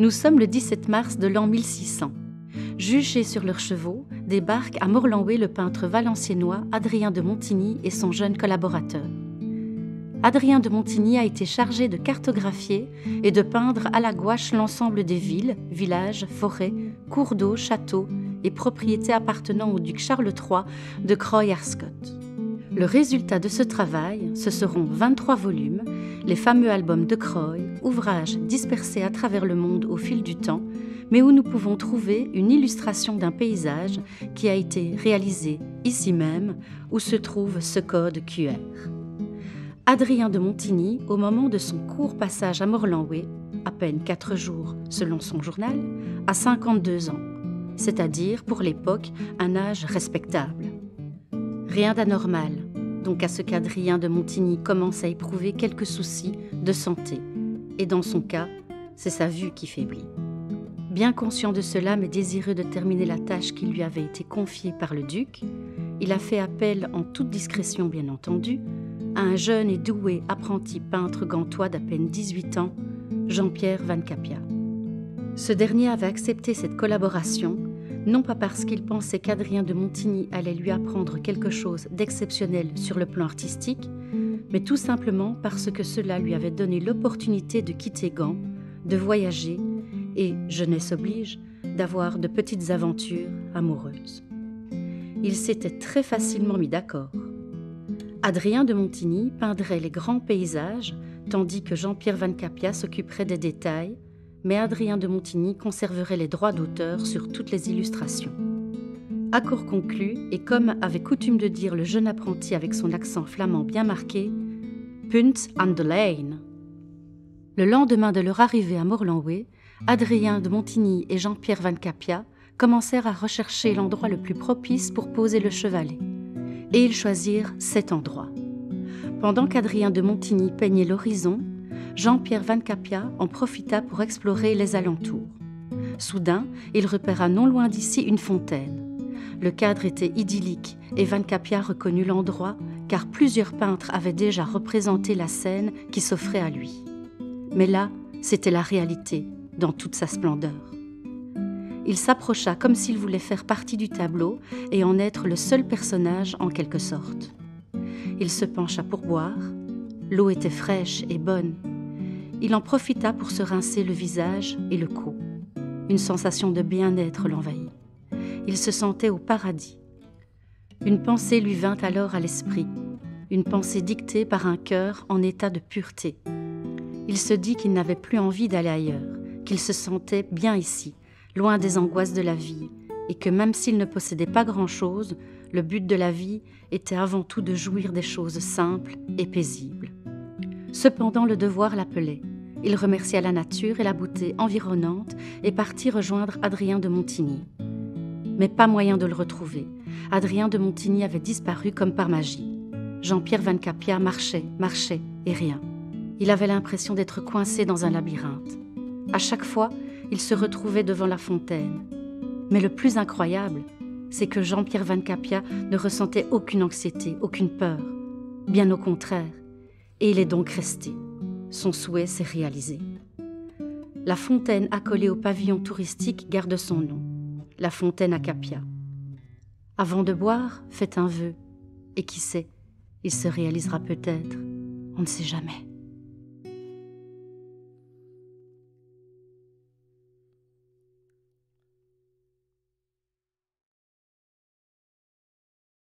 Nous sommes le 17 mars de l'an 1600. Jugés sur leurs chevaux, débarquent à Morlanway le peintre valenciennois Adrien de Montigny et son jeune collaborateur. Adrien de Montigny a été chargé de cartographier et de peindre à la gouache l'ensemble des villes, villages, forêts, cours d'eau, châteaux et propriétés appartenant au duc Charles III de Croy-Arscott. Le résultat de ce travail, ce seront 23 volumes, les fameux albums de Croy, ouvrages dispersés à travers le monde au fil du temps, mais où nous pouvons trouver une illustration d'un paysage qui a été réalisé ici même, où se trouve ce code QR. Adrien de Montigny, au moment de son court passage à Morlanway, à peine 4 jours selon son journal, a 52 ans, c'est-à-dire pour l'époque un âge respectable. Rien d'anormal, donc à ce qu'Adrien de Montigny commence à éprouver quelques soucis de santé, et dans son cas, c'est sa vue qui faiblit. Bien conscient de cela, mais désireux de terminer la tâche qui lui avait été confiée par le duc, il a fait appel, en toute discrétion bien entendu, à un jeune et doué apprenti peintre gantois d'à peine 18 ans, Jean-Pierre Van Cappia. Ce dernier avait accepté cette collaboration, non pas parce qu'il pensait qu'Adrien de Montigny allait lui apprendre quelque chose d'exceptionnel sur le plan artistique, mais tout simplement parce que cela lui avait donné l'opportunité de quitter Gand, de voyager et, jeunesse oblige, d'avoir de petites aventures amoureuses. Ils s'étaient très facilement mis d'accord. Adrien de Montigny peindrait les grands paysages, tandis que Jean-Pierre Van Cappia s'occuperait des détails, mais Adrien de Montigny conserverait les droits d'auteur sur toutes les illustrations. Accord conclu, et comme avait coutume de dire le jeune apprenti avec son accent flamand bien marqué, « Punt aan de lijn ». Le lendemain de leur arrivée à Morlanway, Adrien de Montigny et Jean-Pierre Van Cappia commencèrent à rechercher l'endroit le plus propice pour poser le chevalet. Et ils choisirent cet endroit. Pendant qu'Adrien de Montigny peignait l'horizon, Jean-Pierre Van Cappia en profita pour explorer les alentours. Soudain, il repéra non loin d'ici une fontaine. Le cadre était idyllique et Van Cappia reconnut l'endroit car plusieurs peintres avaient déjà représenté la scène qui s'offrait à lui. Mais là, c'était la réalité, dans toute sa splendeur. Il s'approcha comme s'il voulait faire partie du tableau et en être le seul personnage en quelque sorte. Il se pencha pour boire. L'eau était fraîche et bonne. Il en profita pour se rincer le visage et le cou. Une sensation de bien-être l'envahit. Il se sentait au paradis. Une pensée lui vint alors à l'esprit, une pensée dictée par un cœur en état de pureté. Il se dit qu'il n'avait plus envie d'aller ailleurs, qu'il se sentait bien ici, loin des angoisses de la vie, et que même s'il ne possédait pas grand-chose, le but de la vie était avant tout de jouir des choses simples et paisibles. Cependant, le devoir l'appelait. Il remercia la nature et la beauté environnante et partit rejoindre Adrien de Montigny. Mais pas moyen de le retrouver. Adrien de Montigny avait disparu comme par magie. Jean-Pierre Van Cappia marchait et rien. Il avait l'impression d'être coincé dans un labyrinthe. À chaque fois, il se retrouvait devant la fontaine. Mais le plus incroyable, c'est que Jean-Pierre Van Cappia ne ressentait aucune anxiété, aucune peur. Bien au contraire. Et il est donc resté. Son souhait s'est réalisé. La fontaine accolée au pavillon touristique garde son nom. La fontaine à Cappia. Avant de boire, faites un vœu. Et qui sait, il se réalisera peut-être. On ne sait jamais.